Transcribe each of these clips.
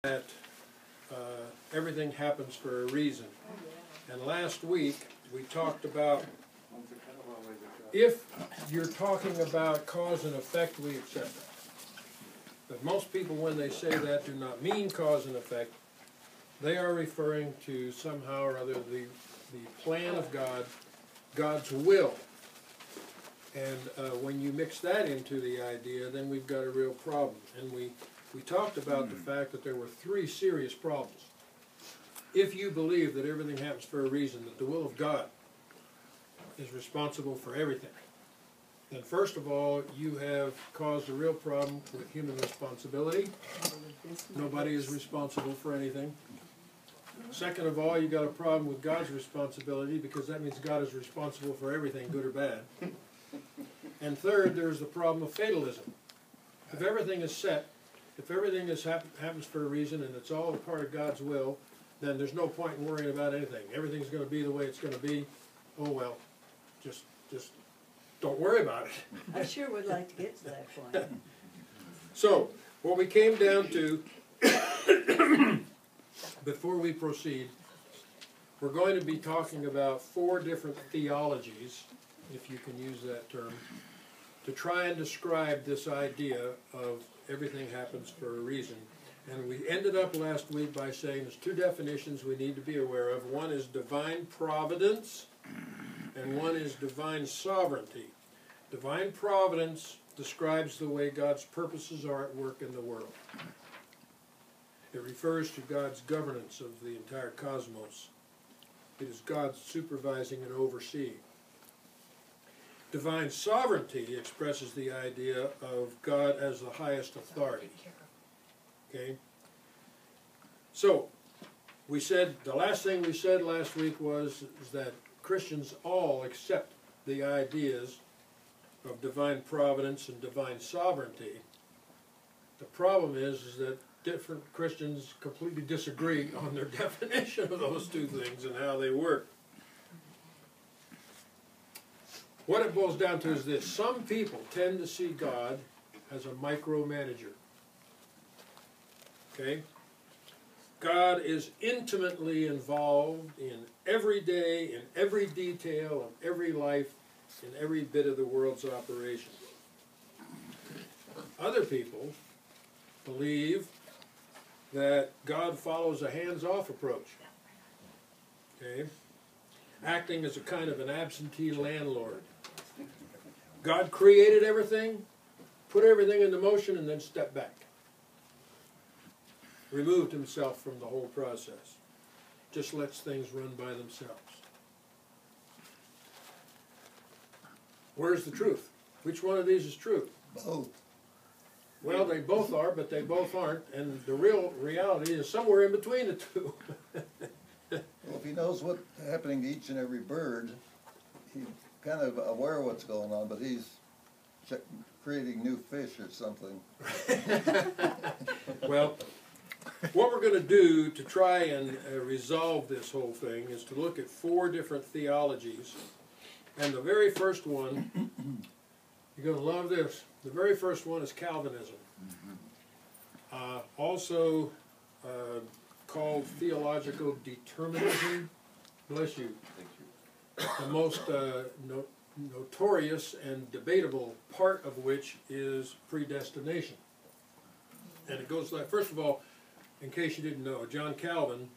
that everything happens for a reason. And last week we talked about, if you're talking about cause and effect, we accept that. But most people, when they say that, do not mean cause and effect. They are referring to somehow or other the plan of God, God's will. And when you mix that into the idea, then we've got a real problem. And we talked about the fact that there were three serious problems. If you believe that everything happens for a reason, that the will of God is responsible for everything, then first of all, you have caused a real problem with human responsibility. Nobody is responsible for anything. Second of all, you got a problem with God's responsibility, because that means God is responsible for everything, good or bad. And third, there's the problem of fatalism. If everything is set, if everything happens for a reason and it's all a part of God's will, then there's no point in worrying about anything. Everything's going to be the way it's going to be. Oh well, just don't worry about it. I sure would like to get to that point. So, what we came down to, before we proceed, we're going to be talking about 4 different theologies, if you can use that term, to try and describe this idea of everything happens for a reason. And we ended up last week by saying there's 2 definitions we need to be aware of. One is divine providence, and one is divine sovereignty. Divine providence describes the way God's purposes are at work in the world. It refers to God's governance of the entire cosmos. It is God supervising and overseeing. Divine sovereignty expresses the idea of God as the highest authority. Okay? So, we said, the last thing we said last week was that Christians all accept the ideas of divine providence and divine sovereignty. The problem is that different Christians completely disagree on their definition of those 2 things and how they work. What it boils down to is this: some people tend to see God as a micromanager. Okay? God is intimately involved in every day, in every detail of every life, in every bit of the world's operation. Other people believe that God follows a hands-off approach. Okay? Acting as a kind of an absentee landlord. God created everything, put everything into motion, and then stepped back. Removed himself from the whole process. Just lets things run by themselves. Where's the truth? Which one of these is true? Both. Well, they both are, but they both aren't, and the real reality is somewhere in between the 2. Well, if he knows what's happening to each and every bird, he's kind of aware of what's going on, but he's creating new fish or something. Well, what we're going to do to try and resolve this whole thing is to look at 4 different theologies. And the very first one, you're going to love this, the very first one is Calvinism. Also called theological determinism. Bless you. The most notorious and debatable part of which is predestination. And it goes like, first of all, in case you didn't know, John Calvin,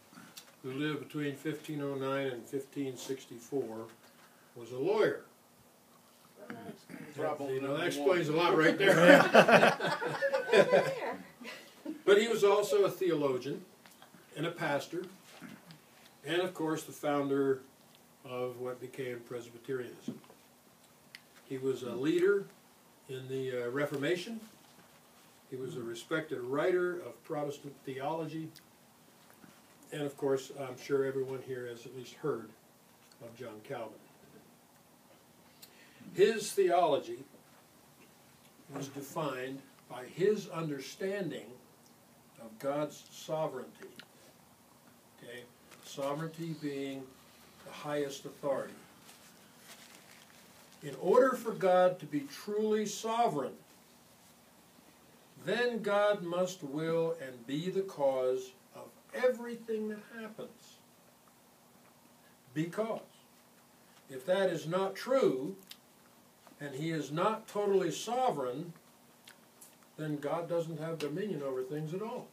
who lived between 1509 and 1564, was a lawyer. You know, that explains a lot right there. But he was also a theologian and a pastor, and of course the founder of what became Presbyterianism. He was a leader in the Reformation. He was a respected writer of Protestant theology. And of course, I'm sure everyone here has at least heard of John Calvin. His theology was defined by his understanding of God's sovereignty. Okay? Sovereignty being the highest authority. In order for God to be truly sovereign, then God must will and be the cause of everything that happens. Because if that is not true, and he is not totally sovereign, then God doesn't have dominion over things at all.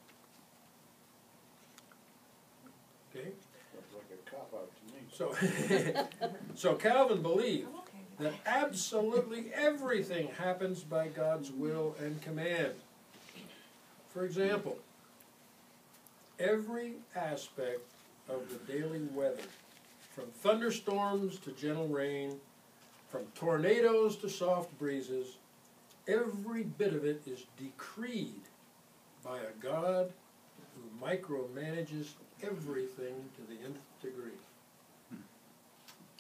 Okay? Looks like a cop-out to me. So Calvin believed that absolutely everything happens by God's will and command. For example, every aspect of the daily weather, from thunderstorms to gentle rain, from tornadoes to soft breezes, every bit of it is decreed by a God who micromanages everything to the nth degree.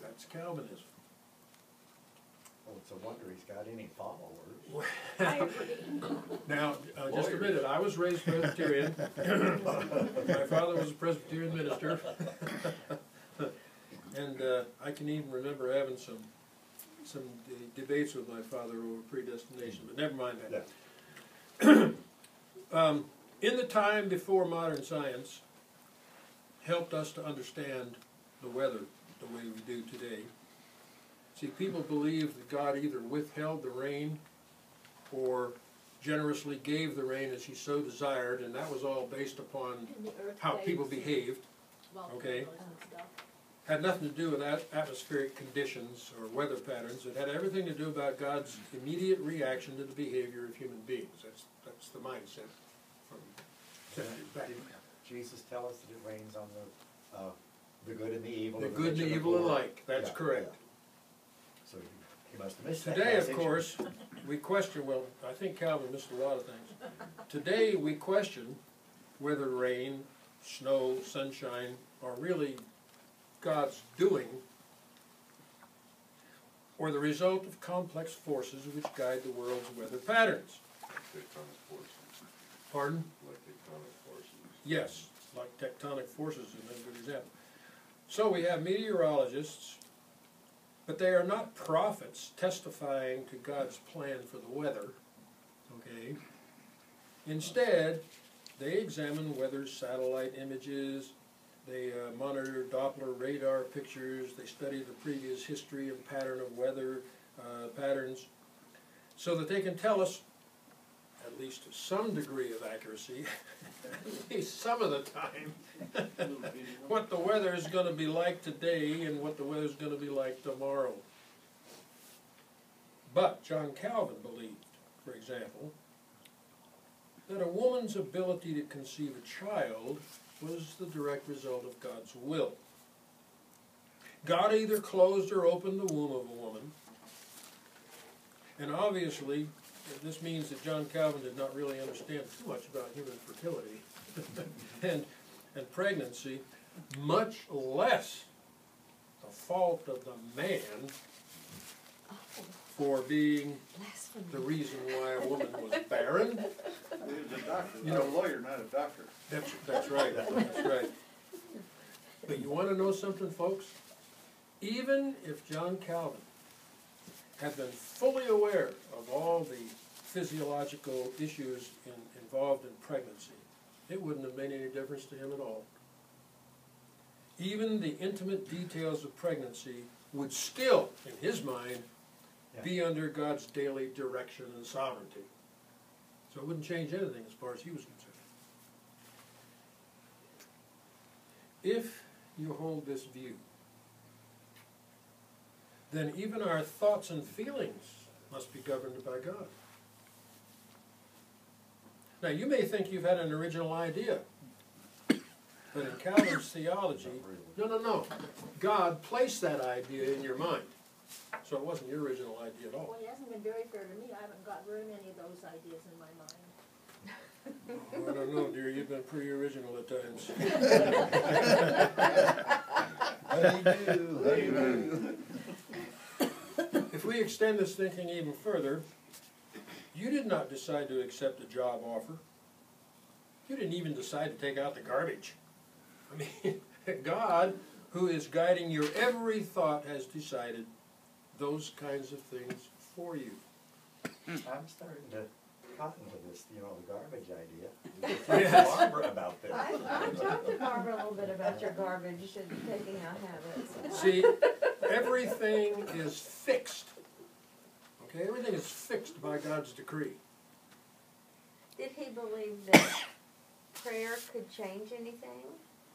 That's Calvinism. Well, it's a wonder he's got any followers. I agree. Now, just a minute, I was raised Presbyterian. My father was a Presbyterian minister. And I can even remember having some debates with my father over predestination, but never mind that. Yeah. In the time before modern science helped us to understand the weather the way we do today, see, people believe that God either withheld the rain or generously gave the rain as he so desired, and that was all based upon how people behaved. Okay. Had nothing to do with atmospheric conditions or weather patterns. It had everything to do about God's immediate reaction to the behavior of human beings. That's the mindset from centuries back. Did Jesus tell us that it rains on the good and the evil? The and good and rich the and evil poor? alike. That's Yeah, correct. yeah. So he must have missed that Today, of passage. course, we question, well, I think Calvin missed a lot of things. Today, we question whether rain, snow, sunshine are really God's doing, or the result of complex forces which guide the world's weather patterns. Tectonic forces. Pardon? Like tectonic forces. Yes, like tectonic forces is a good example. So we have meteorologists, but they are not prophets testifying to God's plan for the weather. Okay? Instead, they examine weather satellite images. They monitor Doppler radar pictures. They study the previous history and pattern of weather patterns so that they can tell us, at least to some degree of accuracy, at least some of the time, what the weather is going to be like today and what the weather is going to be like tomorrow. But John Calvin believed, for example, that a woman's ability to conceive a child was the direct result of God's will. God either closed or opened the womb of a woman, and obviously this means that John Calvin did not really understand too much about human fertility and pregnancy, much less the fault of the man for being the reason why a woman was barren. He was a doctor, You not know- a lawyer, not a doctor. That's right, that's right. But you want to know something, folks? Even if John Calvin had been fully aware of all the physiological issues involved in pregnancy, it wouldn't have made any difference to him at all. Even the intimate details of pregnancy would still, in his mind, be under God's daily direction and sovereignty. So it wouldn't change anything as far as he was concerned. If you hold this view, then even our thoughts and feelings must be governed by God. Now, you may think you've had an original idea, but in Calvin's theology, no. God placed that idea in your mind. So it wasn't your original idea at all. Well, he hasn't been very fair to me. I haven't got very many of those ideas in my mind. Oh, I don't know, dear. You've been pretty original at times. Honey-do. If we extend this thinking even further, you did not decide to accept a job offer. You didn't even decide to take out the garbage. I mean, God, who is guiding your every thought, has decided those kinds of things for you. I'm starting to cotton to this, the garbage idea. Yes. Barbara about this. I've talked to Barbara a little bit about your garbage and taking out habits. See, everything is fixed. Okay, everything is fixed by God's decree. Did he believe that prayer could change anything?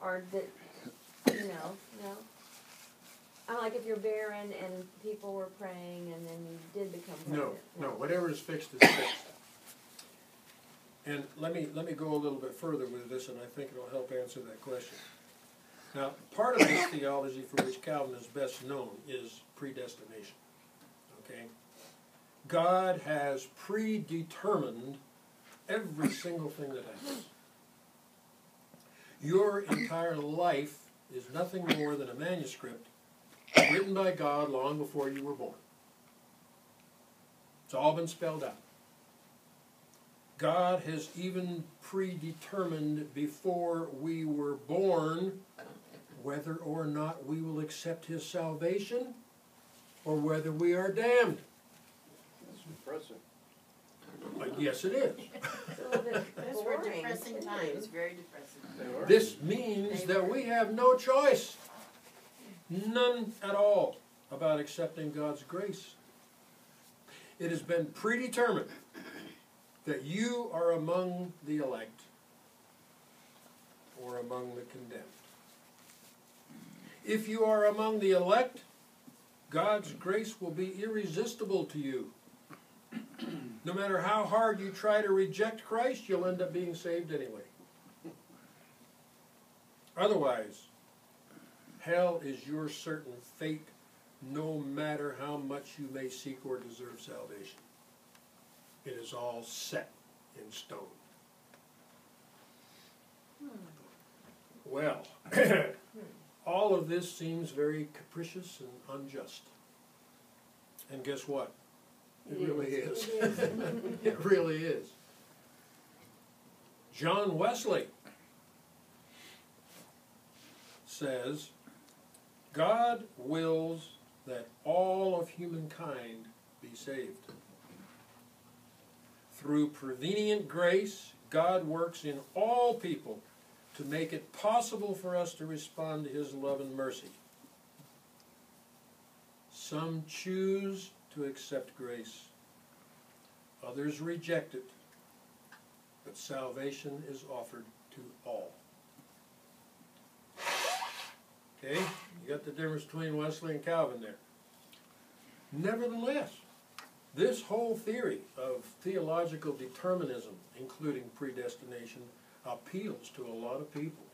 Or that, no? Like if you're barren and people were praying and then you did become No, pregnant? whatever is fixed is fixed. And let me go a little bit further with this, and I think it'll help answer that question. Now, part of this theology for which Calvin is best known is predestination. Okay? God has predetermined every single thing that happens. Your entire life is nothing more than a manuscript written by God long before you were born. It's all been spelled out. God has even predetermined before we were born whether or not we will accept His salvation or whether we are damned. That's impressive. Yes, it is. It's a little bit Those were boring, depressing too. times, very depressing. They were. This means that we have no choice, none at all, about accepting God's grace. It has been predetermined that you are among the elect or among the condemned. If you are among the elect, God's grace will be irresistible to you. No matter how hard you try to reject Christ, you'll end up being saved anyway. Otherwise, hell is your certain fate, no matter how much you may seek or deserve salvation. It is all set in stone. Well, all of this seems very capricious and unjust. And guess what? It really is. It is. It really is. John Wesley says, God wills that all of humankind be saved. Through prevenient grace, God works in all people to make it possible for us to respond to His love and mercy. Some choose to accept grace. Others reject it. But salvation is offered to all. Okay? You got the difference between Wesley and Calvin there. Nevertheless, this whole theory of theological determinism, including predestination, appeals to a lot of people.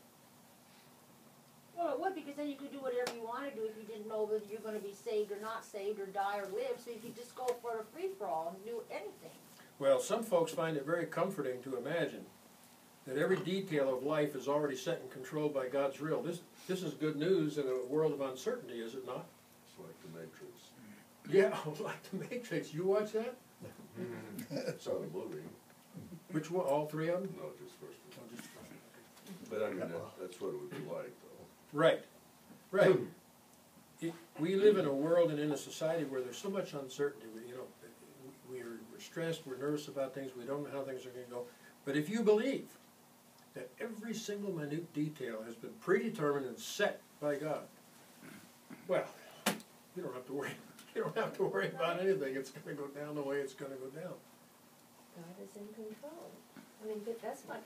Well, it would, because then you could do whatever you want to do if you didn't know whether you're going to be saved or not saved or die or live, so you could just go for a free-for-all and do anything. Well, some folks find it very comforting to imagine that every detail of life is already set and controlled by God's will. This is good news in a world of uncertainty, is it not? It's like the Matrix. Yeah, like the Matrix. You watch that? It's not a movie. Which one? All three of them? No, just first one. But I mean, that's what it would be like, though. Right. Right. We live in a world and in a society where there's so much uncertainty. We're stressed, we're nervous about things, we don't know how things are going to go. But if you believe that every single minute detail has been predetermined and set by God, well, you don't have to worry. You don't have to worry about anything. It's going to go down the way it's going to go down. God is in control. I mean, that's what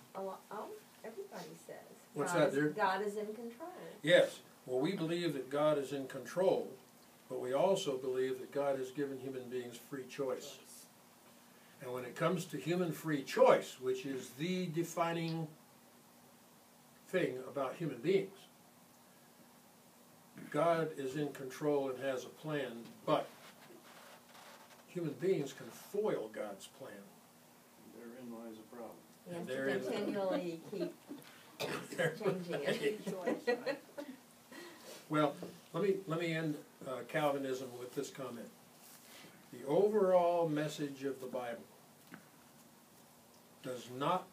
everybody says. What's God that, is- dear? God is in control. Yes. Well, we believe that God is in control, but we also believe that God has given human beings free choice. And when it comes to human free choice, which is the defining thing about human beings, God is in control and has a plan, but human beings can foil God's plan. Therein lies a problem. You have There is- to continually keep changing it. Choice, right? Well, let me end Calvinism with this comment. The overall message of the Bible does not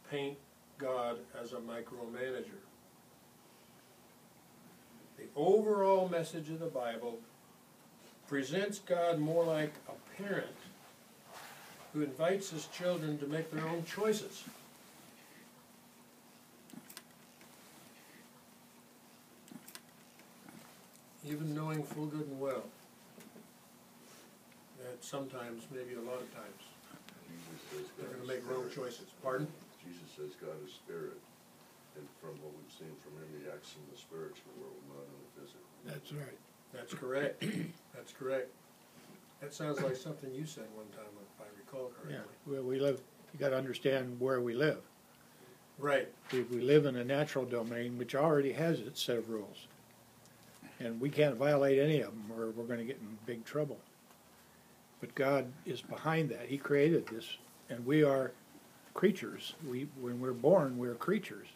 paint God as a micromanager. The overall message of the Bible presents God more like a parent who invites his children to make their own choices. Even knowing full good and well that sometimes, maybe a lot of times, Jesus says they're God going is to make wrong spirit. choices. Pardon? Jesus says God is spirit, and from what we've seen from him, he acts in the spiritual world, not in the physical. That's right. That's correct. That's correct. That sounds like something you said one time, if I recall Yeah, correctly. we live, you gotta understand where we live. Right. We live in a natural domain which already has its set of rules. And we can't violate any of them or we're gonna get in big trouble. But God is behind that. He created this, and we are creatures. When we're born, we're creatures.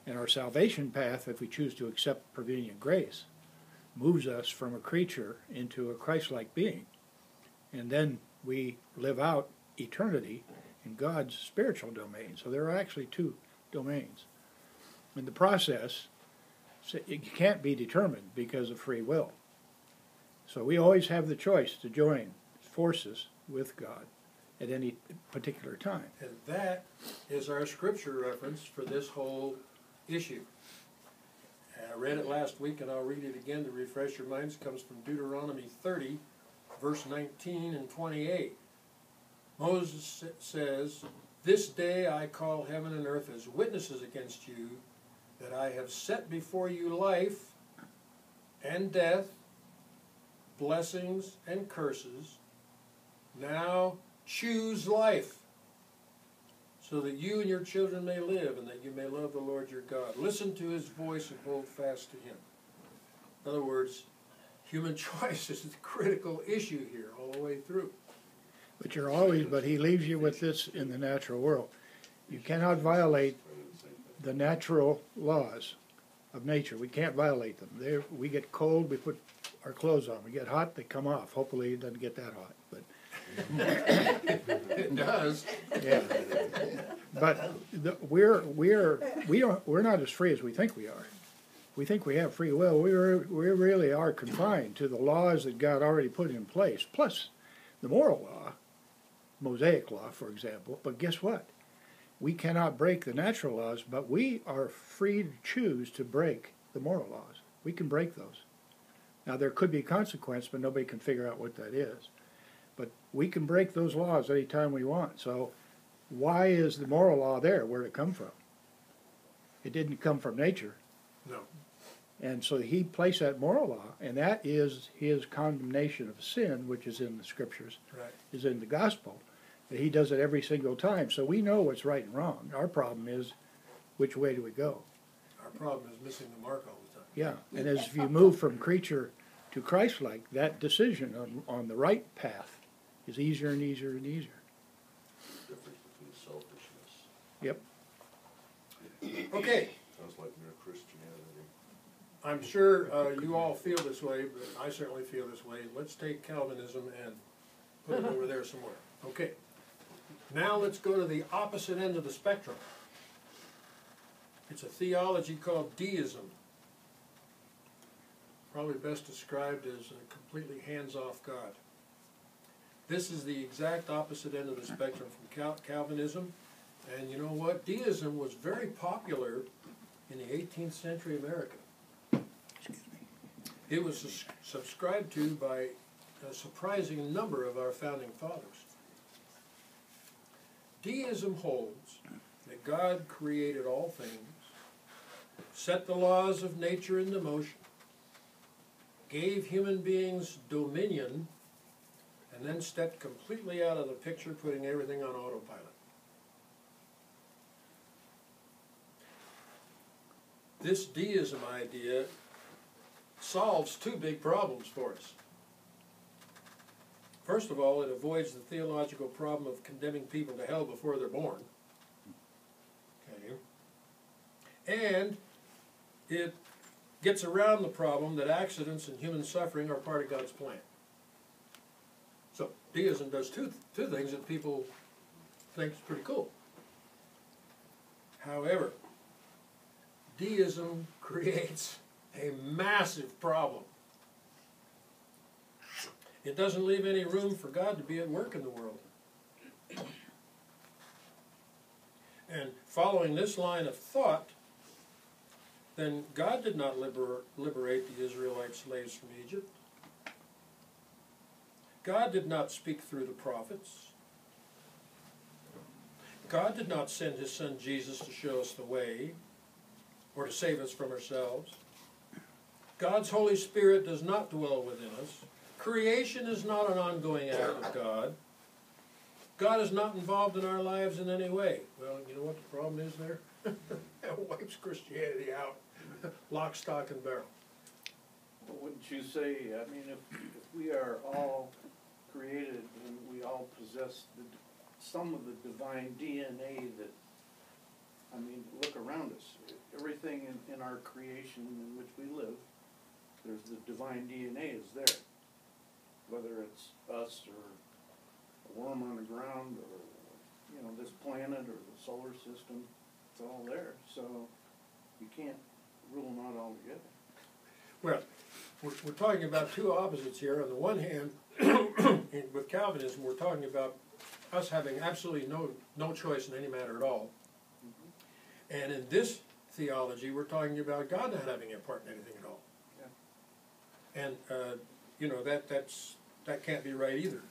And our salvation path, if we choose to accept prevenient grace, moves us from a creature into a Christ-like being. And then we live out eternity in God's spiritual domain. So there are actually two domains. In the process, it can't be determined because of free will. So we always have the choice to join forces with God at any particular time. And that is our scripture reference for this whole issue. I read it last week and I'll read it again to refresh your minds. It comes from Deuteronomy 30, verse 19 and 28. Moses says, "This day I call heaven and earth as witnesses against you, that I have set before you life and death, blessings and curses. Now choose life, so that you and your children may live, and that you may love the Lord your God. Listen to his voice and hold fast to him." In other words, human choice is the critical issue here all the way through. But he leaves you with this in the natural world. You cannot violate the natural laws of nature. We can't violate them. We get cold, we put our clothes on. We get hot, they come off. Hopefully it doesn't get that hot. But It does. yeah. But we're not as free as we think we are. We think we have free will. We really are confined to the laws that God already put in place, plus the moral law, Mosaic law, for example. But guess what? We cannot break the natural laws, but we are free to choose to break the moral laws. We can break those. Now, there could be consequence, but nobody can figure out what that is. But we can break those laws anytime we want. So why is the moral law there? Where did it come from? It didn't come from nature. No. And so he placed that moral law, and that is his condemnation of sin, which is in the scriptures, Right. is in the gospel. And he does it every single time. So we know what's right and wrong. Our problem is, which way do we go? Our problem is missing the mark all the time. Yeah, and as you move from creature to Christ-like, that decision on the right path is easier and easier and easier. Difference between selfishness. Yep. Okay. Sounds like mere Christianity. I'm sure you all feel this way, but I certainly feel this way. Let's take Calvinism and put it over there somewhere. Okay. Now let's go to the opposite end of the spectrum. It's a theology called deism. Probably best described as a completely hands-off God. This is the exact opposite end of the spectrum from Calvinism. And you know what? Deism was very popular in the 18th century America. It was subscribed to by a surprising number of our founding fathers. Deism holds that God created all things, set the laws of nature into motion, gave human beings dominion, and then stepped completely out of the picture, putting everything on autopilot. This deism idea solves two big problems for us. First of all, it avoids the theological problem of condemning people to hell before they're born. Okay. And it gets around the problem that accidents and human suffering are part of God's plan. So deism does two things that people think is pretty cool. However, deism creates a massive problem. It doesn't leave any room for God to be at work in the world. And following this line of thought, then God did not liberate the Israelite slaves from Egypt. God did not speak through the prophets. God did not send his son Jesus to show us the way or to save us from ourselves. God's Holy Spirit does not dwell within us. Creation is not an ongoing act of God. God is not involved in our lives in any way. Well, you know what the problem is there? That wipes Christianity out. Lock, stock, and barrel. Well, wouldn't you say, I mean, if we are all created and we all possess some of the divine DNA that, I mean, look around us. Everything in our creation in which we live, there's the divine DNA is there. Whether it's us or a worm on the ground or, you know, this planet or the solar system, it's all there. So you can't rule them out altogether. Well, we're talking about two opposites here. On the one hand, with Calvinism, we're talking about us having absolutely no choice in any matter at all. And in this theology, we're talking about God not having a part in anything at all. Yeah. And you know, that can't be right either.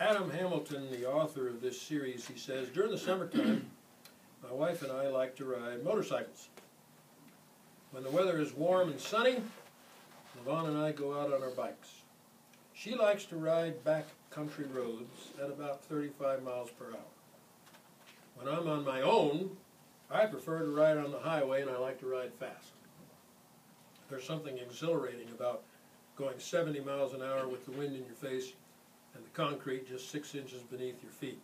Adam Hamilton, the author of this series, he says, during the summertime, my wife and I like to ride motorcycles. When the weather is warm and sunny, Yvonne and I go out on our bikes. She likes to ride back country roads at about 35 miles per hour. When I'm on my own, I prefer to ride on the highway, and I like to ride fast. There's something exhilarating about going 70 miles an hour with the wind in your face and the concrete just 6 inches beneath your feet.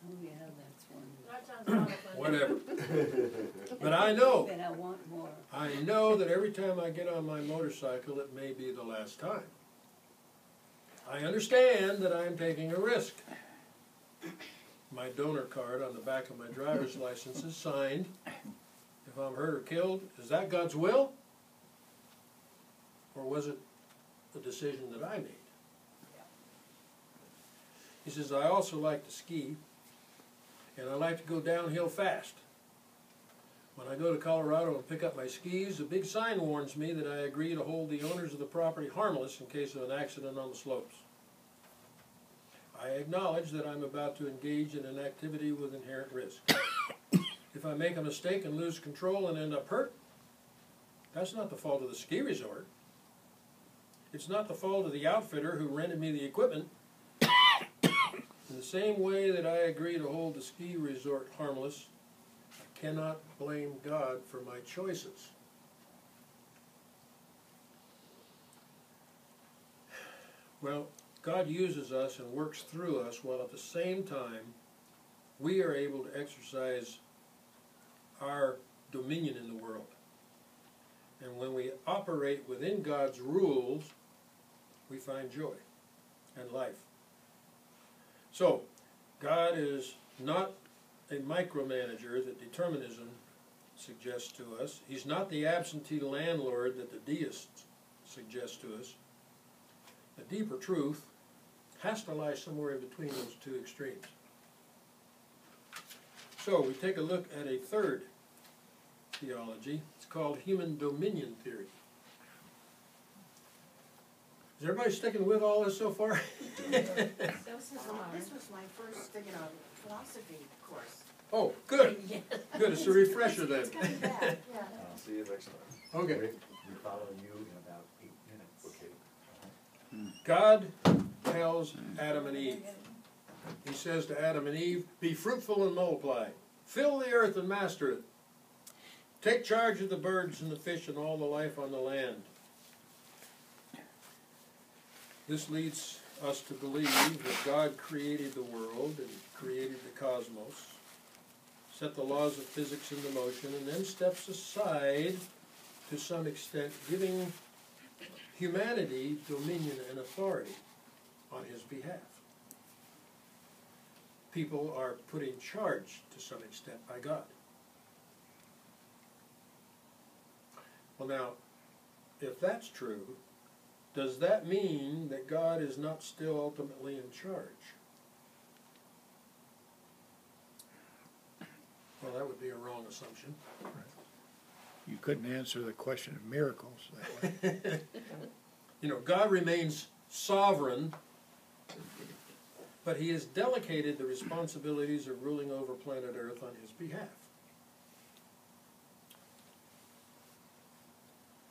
Oh, yeah, that's one. That sounds a lot of fun. Whatever. But I know, But I want more. I know that every time I get on my motorcycle, it may be the last time. I understand that I'm taking a risk. My donor card on the back of my driver's license is signed. If I'm hurt or killed, is that God's will? Or was it a decision that I made? He says, I also like to ski, and I like to go downhill fast. When I go to Colorado and pick up my skis, a big sign warns me that I agree to hold the owners of the property harmless in case of an accident on the slopes. I acknowledge that I'm about to engage in an activity with inherent risk. If I make a mistake and lose control and end up hurt, that's not the fault of the ski resort. It's not the fault of the outfitter who rented me the equipment. In the same way that I agree to hold the ski resort harmless, I cannot blame God for my choices. Well, God uses us and works through us while at the same time we are able to exercise our dominion in the world. And when we operate within God's rules, we find joy and life. So, God is not a micromanager that determinism suggests to us. He's not the absentee landlord that the deists suggest to us. The deeper truth has to lie somewhere in between those two extremes. So, we take a look at a third theology. It's called human dominion theory. Is everybody sticking with all this so far? This was my first, philosophy course. Oh, good. Yes. Good, it's a refresher then. It's coming back, yeah. I'll see you next time. Okay. We follow you in about 8 minutes. Okay. God tells Adam and Eve. He says to Adam and Eve, be fruitful and multiply. Fill the earth and master it. Take charge of the birds and the fish and all the life on the land. This leads us to believe that God created the world and created the cosmos, set the laws of physics into motion, and then steps aside to some extent, giving humanity dominion and authority on his behalf. People are put in charge to some extent by God. Well now, if that's true, does that mean that God is not still ultimately in charge? That would be a wrong assumption. You couldn't answer the question of miracles that way. You know, God remains sovereign, but he has delegated the responsibilities of ruling over planet Earth on his behalf.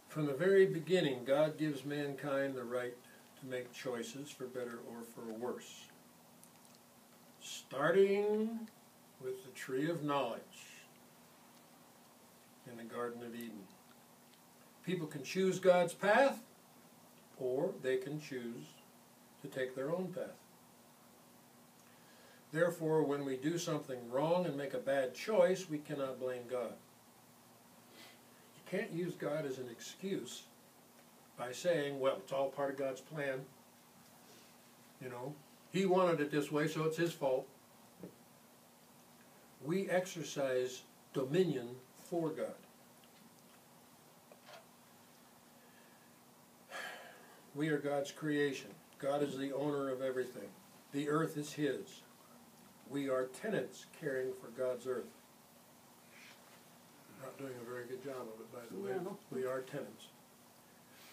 From the very beginning, God gives mankind the right to make choices for better or for worse. Starting with the tree of knowledge in the Garden of Eden. People can choose God's path, or they can choose to take their own path. Therefore, when we do something wrong and make a bad choice, we cannot blame God. You can't use God as an excuse by saying, well, it's all part of God's plan. You know, he wanted it this way, so it's his fault. We exercise dominion for God. We are God's creation. God is the owner of everything. The earth is his. We are tenants caring for God's earth. Not doing a very good job of it, by the way. No. We are tenants.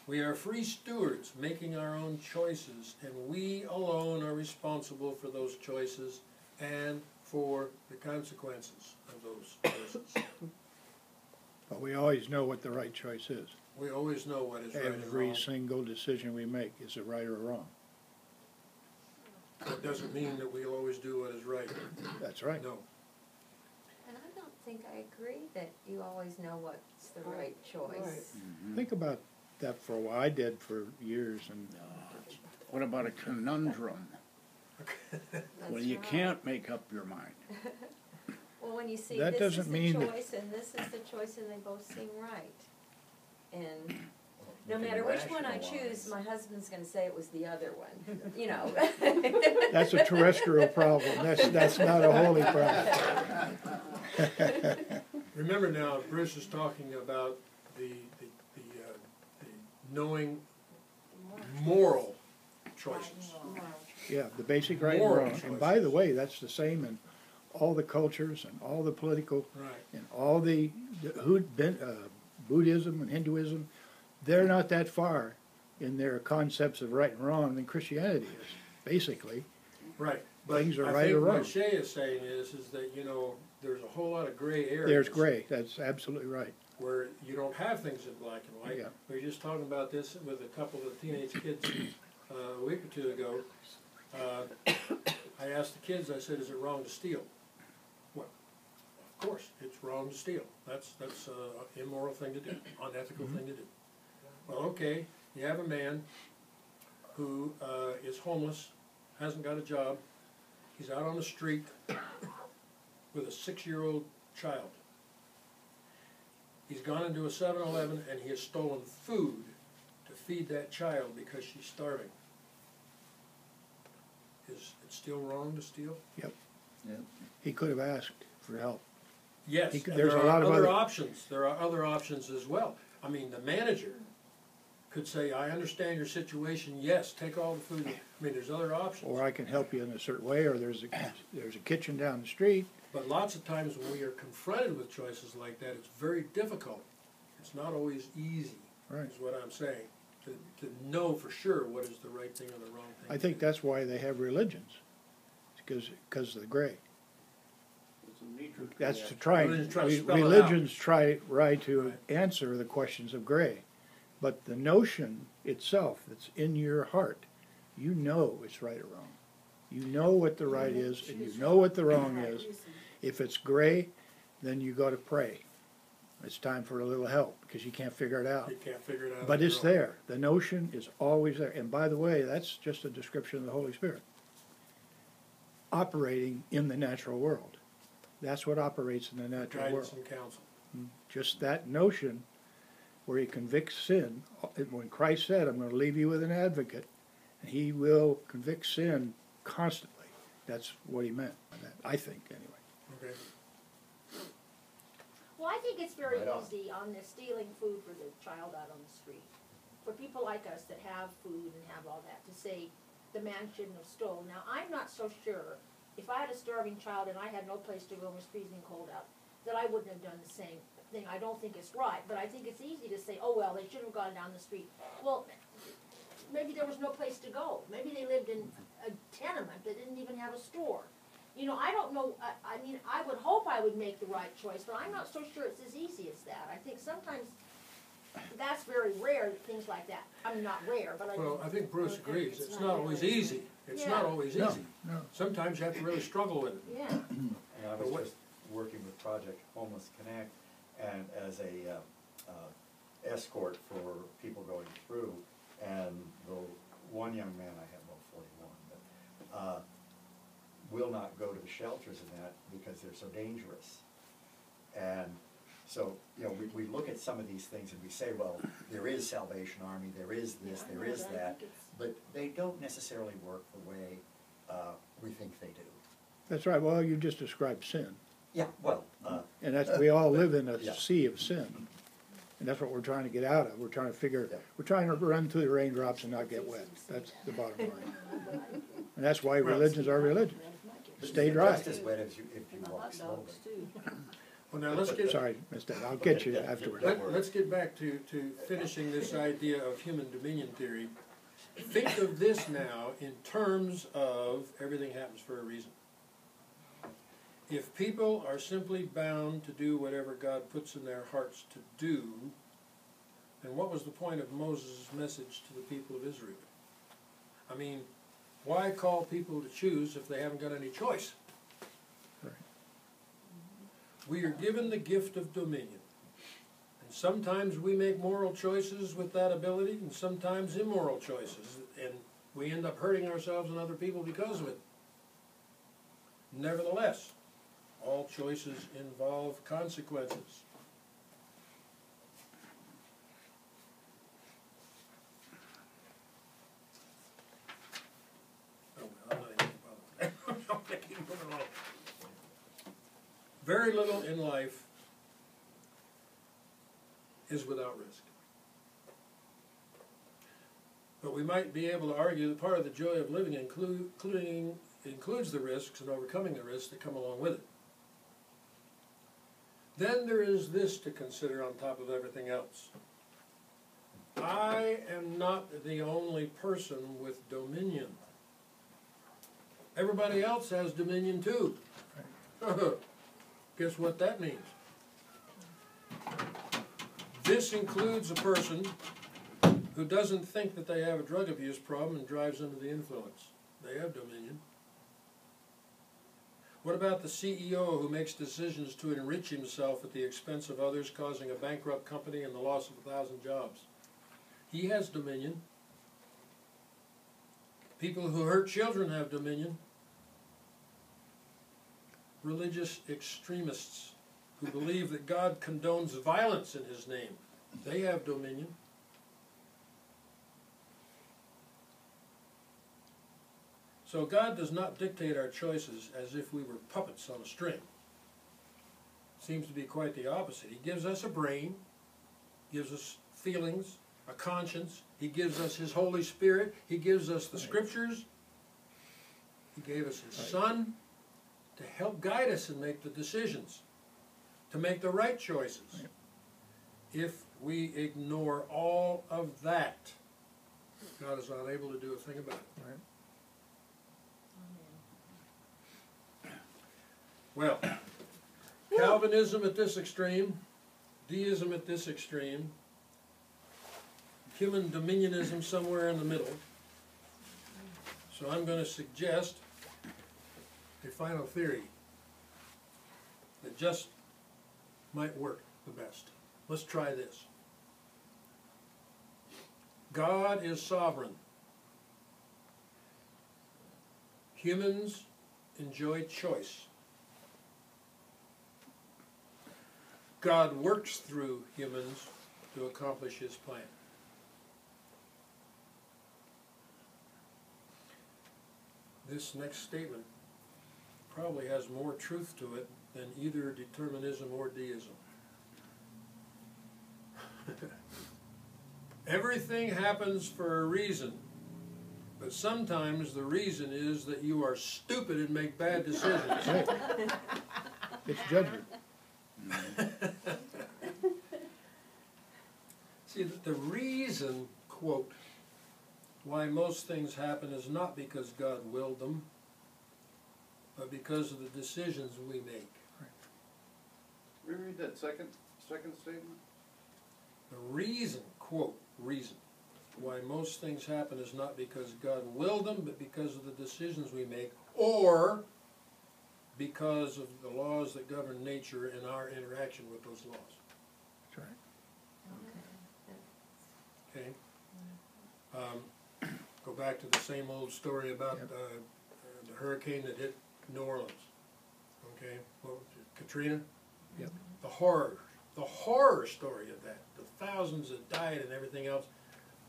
We are free stewards making our own choices, and we alone are responsible for those choices and for the consequences of those choices. But we always know what the right choice is. We always know what is right and Every wrong. single decision we make, is it right or wrong? That doesn't mean that we'll always do what is right. That's right. No. And I don't think I agree that you always know what's the right choice. Think about that for a while. I did for years, and What about a conundrum? That's Well, you right. can't make up your mind. Well, when you see That this is doesn't the mean that- choice and this is the choice and they both seem right. And no You can matter which one I rationalize. choose, my husband's gonna say it was the other one, you know. that's a terrestrial problem. That's not a holy problem. Remember now, Bruce is talking about the knowing moral choices. Yeah, the basic right and Moral wrong. And by the choices. way, that's the same in all the cultures and all the political Right. and all the Buddhism and Hinduism. They're not that far in their concepts of right and wrong than Christianity is, basically. Right. But Things are I right think or wrong. what Shay is saying is that, you know, there's a whole lot of gray areas. There's gray. That's absolutely right. Where you don't have things in black and white. Yeah. We were just talking about this with a couple of teenage kids a week or two ago. I asked the kids, I said, is it wrong to steal? Well, of course, it's wrong to steal. That's an immoral thing to do, unethical thing to do. Well, okay, you have a man who is homeless, hasn't got a job, he's out on the street with a 6-year-old child. He's gone into a 7-Eleven and he has stolen food to feed that child because she's starving. Is it still wrong to steal? Yep. Yeah. He could have asked for help. Yes, He could- and there's there a lot are of other other- options. There are other options as well. I mean, the manager could say, I understand your situation, yes, take all the food. I mean, there's other options. Or I can help you in a certain way, or there's a kitchen down the street. But lots of times when we are confronted with choices like that, it's very difficult. It's not always easy, Right. is what I'm saying, to know for sure what is the right thing or the wrong thing. I think that's why they have religions, because of the gray. It's a knee-jerk That's to reaction. try, Religions try to spell it religions try to Right. answer the questions of gray. But the notion itself that's in your heart, you know it's right or wrong. You know what the right is, and you know what the wrong is. If it's gray, then you go to pray. It's time for a little help, because you can't figure it out. You can't figure it out. But on it's your own. there. The notion is always there. And by the way, that's just a description of the Holy Spirit operating in the natural world. That's what operates in the natural Guidance world. and counsel. Just that notion where he convicts sin. When Christ said, I'm going to leave you with an advocate, and he will convict sin constantly. That's what he meant by that, I think, anyway. Okay. Well, I think it's very Right on. easy on the stealing food for the child out on the street. For people like us that have food and have all that, to say the man shouldn't have stolen. Now, I'm not so sure, if I had a starving child and I had no place to go and it was freezing cold out, that I wouldn't have done the same thing. I don't think it's right, but I think it's easy to say, oh, well, they should have gone down the street. Well, maybe there was no place to go. Maybe they lived in a tenement that didn't even have a store. You know, I don't know, I mean, I would hope I would make the right choice, but I'm not so sure it's as easy as that. I think sometimes that's very rare, things like that. I mean, not rare, but I mean. Well, I think Bruce agrees, it's not always easy. It's not always No, easy. no. Sometimes you have to really struggle with it. Yeah. And I But was what- just working with Project Homeless Connect, and as a escort for people going through, and the one young man, I have about 41, but will not go to the shelters and that because they're so dangerous. And so, you know, we look at some of these things and we say, well, there is Salvation Army, there is this, there is that, but they don't necessarily work the way we think they do. That's right, well, you just described sin. Yeah, well, And that's, we all live in a Yeah. sea of sin. And that's what we're trying to get out of. We're trying to figure, Yeah. we're trying to run through the raindrops and not get wet. That's the bottom line. And that's why religions are religions. Stay dry. just as wet as you, if you And the walk hot slowly. dogs too. Well, now let's get, Sorry, Mr. I'll get you afterwards. let's get back to finishing this idea of human dominion theory. Think of this now in terms of everything happens for a reason. If people are simply bound to do whatever God puts in their hearts to do, then what was the point of Moses' message to the people of Israel? I mean, why call people to choose if they haven't got any choice? Right. We are given the gift of dominion. And sometimes we make moral choices with that ability, and sometimes immoral choices, and we end up hurting ourselves and other people because of it. Nevertheless, all choices involve consequences. Oh, well, I'm not even bothered. I'm thinking moving along. Very little in life is without risk. But we might be able to argue that part of the joy of living includes the risks and overcoming the risks that come along with it. Then there is this to consider on top of everything else. I am not the only person with dominion. Everybody else has dominion too. Guess what that means? This includes a person who doesn't think that they have a drug abuse problem and drives under the influence. They have dominion. What about the CEO who makes decisions to enrich himself at the expense of others, causing a bankrupt company and the loss of 1,000 jobs? He has dominion. People who hurt children have dominion. Religious extremists who believe that God condones violence in His name, they have dominion. So God does not dictate our choices as if we were puppets on a string. Seems to be quite the opposite. He gives us a brain, gives us feelings, a conscience. He gives us His Holy Spirit. He gives us the Scriptures. He gave us His Son to help guide us and make the decisions, to make the right choices. If we ignore all of that, God is unable to do a thing about it. Right. Well, Calvinism at this extreme, deism at this extreme, human dominionism somewhere in the middle. So I'm going to suggest a final theory that just might work the best. Let's try this. God is sovereign. Humans enjoy choice. God works through humans to accomplish His plan. This next statement probably has more truth to it than either determinism or deism. Everything happens for a reason, but sometimes the reason is that you are stupid and make bad decisions. Right. It's judgment. See, the reason, quote, why most things happen is not because God willed them, but because of the decisions we make. Reread that second statement? The reason, quote, reason, why most things happen is not because God willed them, but because of the decisions we make, or because of the laws that govern nature and our interaction with those laws. That's right. Okay? Go back to the same old story about the hurricane that hit New Orleans. Okay? What was it? Katrina? Yep. The horror story of that. The thousands that died and everything else.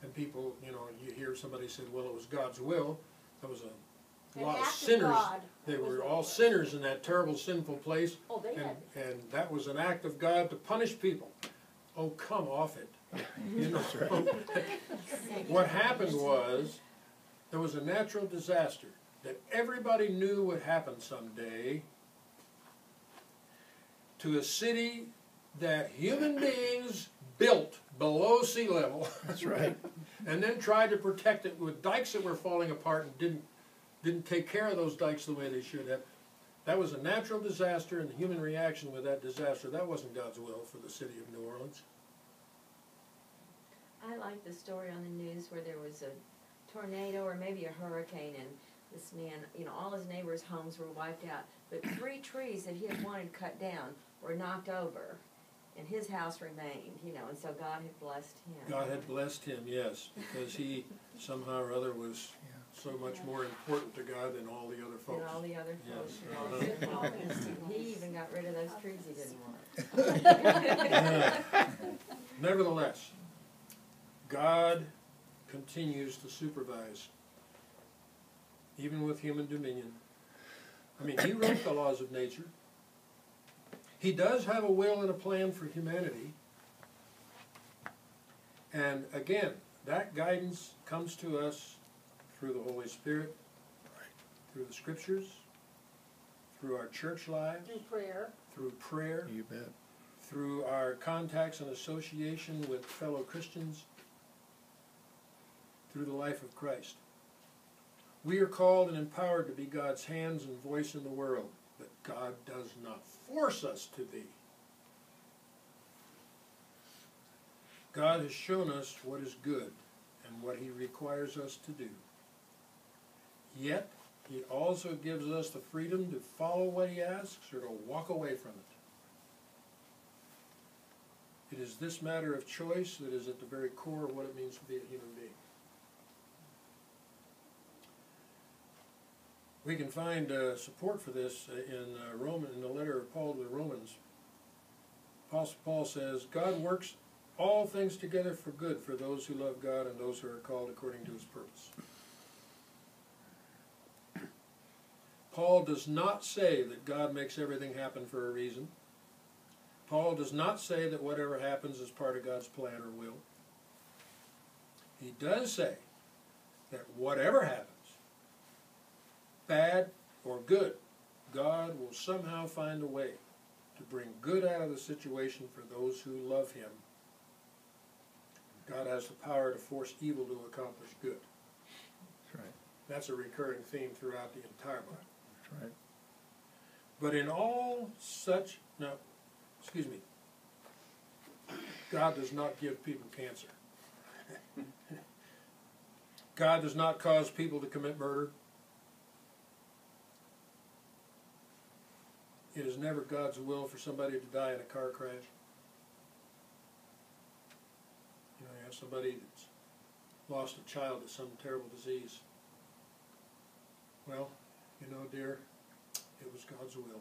And people, you know, you hear somebody said, well, it was God's will. There was a An lot of act of sinners. God. They Was were what it all was. sinners in that terrible, sinful place. Oh, they had. And that was an act of God to punish people. Oh, come off it. You know, what happened was, there was a natural disaster that everybody knew would happen someday to a city that human beings built below sea level. That's right. And then tried to protect it with dikes that were falling apart and didn't take care of those dikes the way they should have. That was a natural disaster, and the human reaction with that disaster, that wasn't God's will for the city of New Orleans. I like the story on the news where there was a tornado or maybe a hurricane, and this man, you know, all his neighbors' homes were wiped out, but 3 trees that he had wanted cut down were knocked over, and his house remained, you know, and so God had blessed him. God had blessed him, yes, because he somehow or other was so much more important to God than all the other And folks. all the other folks. Yes. you know, he even got rid of those trees he didn't want. Nevertheless, God continues to supervise, even with human dominion. I mean, he wrote the laws of nature. He does have a will and a plan for humanity. And again, that guidance comes to us through the Holy Spirit, through the Scriptures, through our church lives, Through prayer. through prayer, You bet. through our contacts and association with fellow Christians, through the life of Christ. We are called and empowered to be God's hands and voice in the world, but God does not force us to be. God has shown us what is good and what he requires us to do. Yet, he also gives us the freedom to follow what he asks or to walk away from it. It is this matter of choice that is at the very core of what it means to be a human being. We can find support for this in the letter of Paul to the Romans. Apostle Paul says, God works all things together for good for those who love God and those who are called according to his purpose. Paul does not say that God makes everything happen for a reason. Paul does not say that whatever happens is part of God's plan or will. He does say that whatever happens, bad or good, God will somehow find a way to bring good out of the situation for those who love him. God has the power to force evil to accomplish good. That's right. That's a recurring theme throughout the entire Bible. That's right. But in all such, no, excuse me, God does not give people cancer. God does not cause people to commit murder. It is never God's will for somebody to die in a car crash. You know, you have somebody that's lost a child to some terrible disease. Well, you know, dear, it was God's will.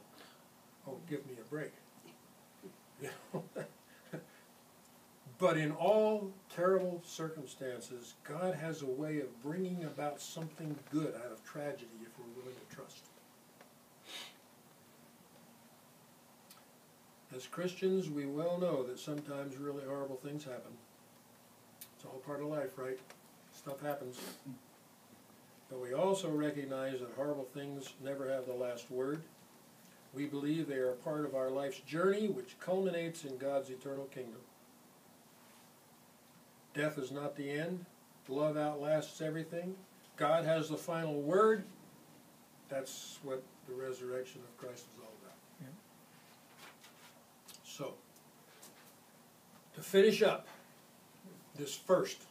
Oh, give me a break. You know? But in all terrible circumstances, God has a way of bringing about something good out of tragedy if we're willing to trust. As Christians, we well know that sometimes really horrible things happen. It's all part of life, right? Stuff happens. But we also recognize that horrible things never have the last word. We believe they are a part of our life's journey, which culminates in God's eternal kingdom. Death is not the end. Love outlasts everything. God has the final word. That's what the resurrection of Christ is all about. Yeah. So, to finish up this first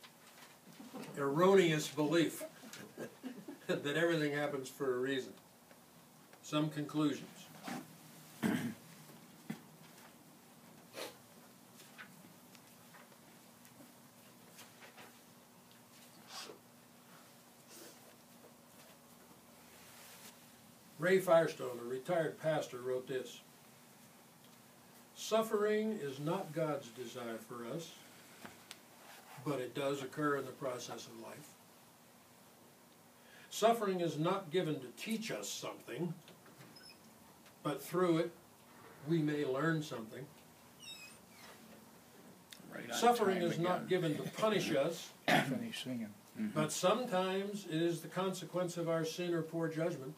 erroneous belief that everything happens for a reason, some conclusions. Ray Firestone, a retired pastor, wrote this: "Suffering is not God's desire for us, but it does occur in the process of life. Suffering is not given to teach us something, but through it we may learn something. Right on Suffering time is not again. given to punish us, Finish singing. but sometimes it is the consequence of our sin or poor judgment.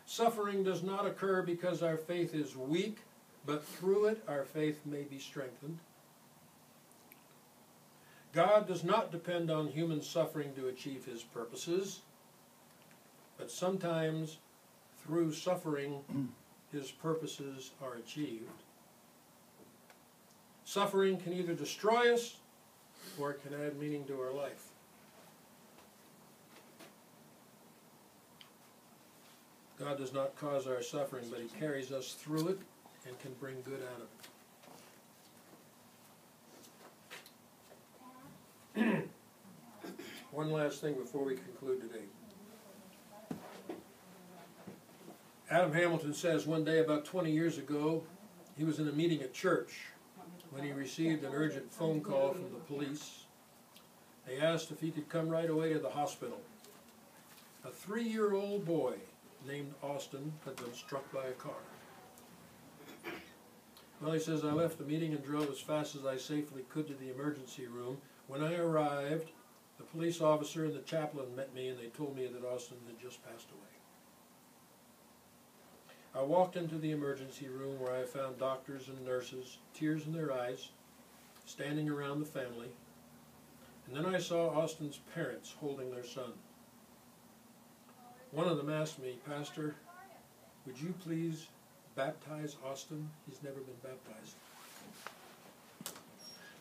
Suffering does not occur because our faith is weak, but through it our faith may be strengthened. God does not depend on human suffering to achieve his purposes, but sometimes through suffering his purposes are achieved. Suffering can either destroy us or it can add meaning to our life. God does not cause our suffering, but he carries us through it and can bring good out of it." One last thing before we conclude today. Adam Hamilton says one day about 20 years ago, he was in a meeting at church when he received an urgent phone call from the police. They asked if he could come right away to the hospital. A 3-year-old boy named Austin had been struck by a car. Well, he says, "I left the meeting and drove as fast as I safely could to the emergency room. When I arrived, the police officer and the chaplain met me and they told me that Austin had just passed away. I walked into the emergency room where I found doctors and nurses, tears in their eyes, standing around the family. And then I saw Austin's parents holding their son. One of them asked me, 'Pastor, would you please baptize Austin? He's never been baptized.'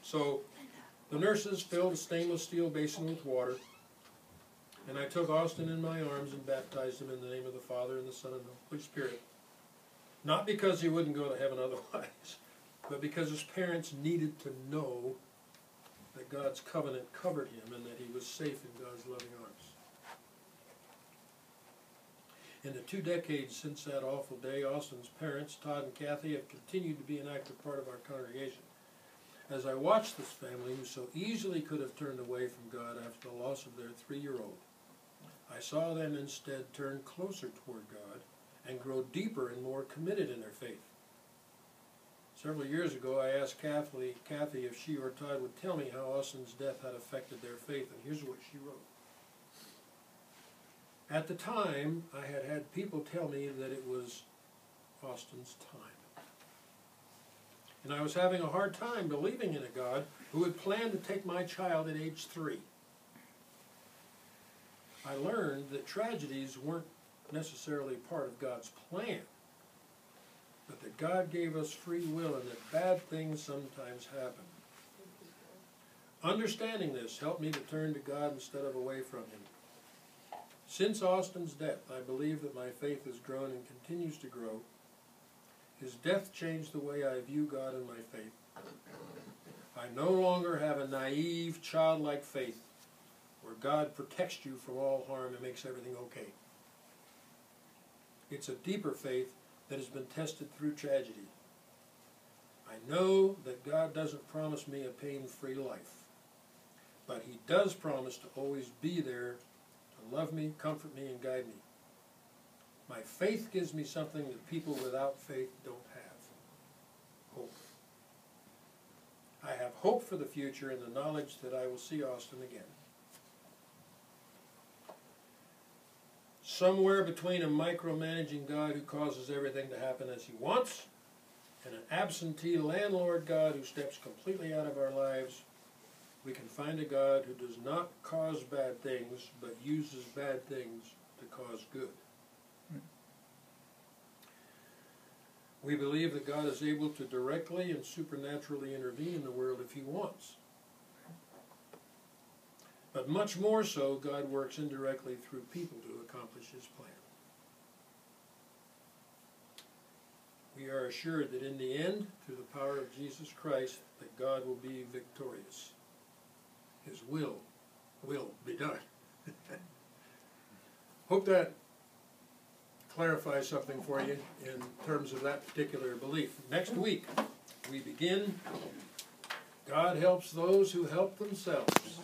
So the nurses filled a stainless steel basin with water, and I took Austin in my arms and baptized him in the name of the Father and the Son and the Holy Spirit. Not because he wouldn't go to heaven otherwise, but because his parents needed to know that God's covenant covered him and that he was safe in God's loving arms. In the 2 decades since that awful day, Austin's parents, Todd and Kathy, have continued to be an active part of our congregation. As I watched this family, who so easily could have turned away from God after the loss of their 3-year-old, I saw them instead turn closer toward God and grow deeper and more committed in their faith. Several years ago, I asked Kathy if she or Todd would tell me how Austin's death had affected their faith, and here's what she wrote. At the time, I had had people tell me that it was Austin's time. And I was having a hard time believing in a God who had planned to take my child at age 3. I learned that tragedies weren't necessarily part of God's plan, but that God gave us free will and that bad things sometimes happen. Understanding this helped me to turn to God instead of away from him. Since Austin's death, I believe that my faith has grown and continues to grow. His death changed the way I view God and my faith. I no longer have a naive, childlike faith where God protects you from all harm and makes everything okay. It's a deeper faith that has been tested through tragedy. I know that God doesn't promise me a pain-free life, but he does promise to always be there to love me, comfort me, and guide me. My faith gives me something that people without faith don't have: hope. I have hope for the future and the knowledge that I will see Austin again. somewhere between a micromanaging God who causes everything to happen as he wants and an absentee landlord God who steps completely out of our lives, we can find a God who does not cause bad things, but uses bad things to cause good. We believe that God is able to directly and supernaturally intervene in the world if he wants. But much more so, God works indirectly through people to accomplish his plan. We are assured that in the end, through the power of Jesus Christ, that God will be victorious. His will be done. Hope that clarifies something for you in terms of that particular belief. Next week, we begin God helps those who help themselves.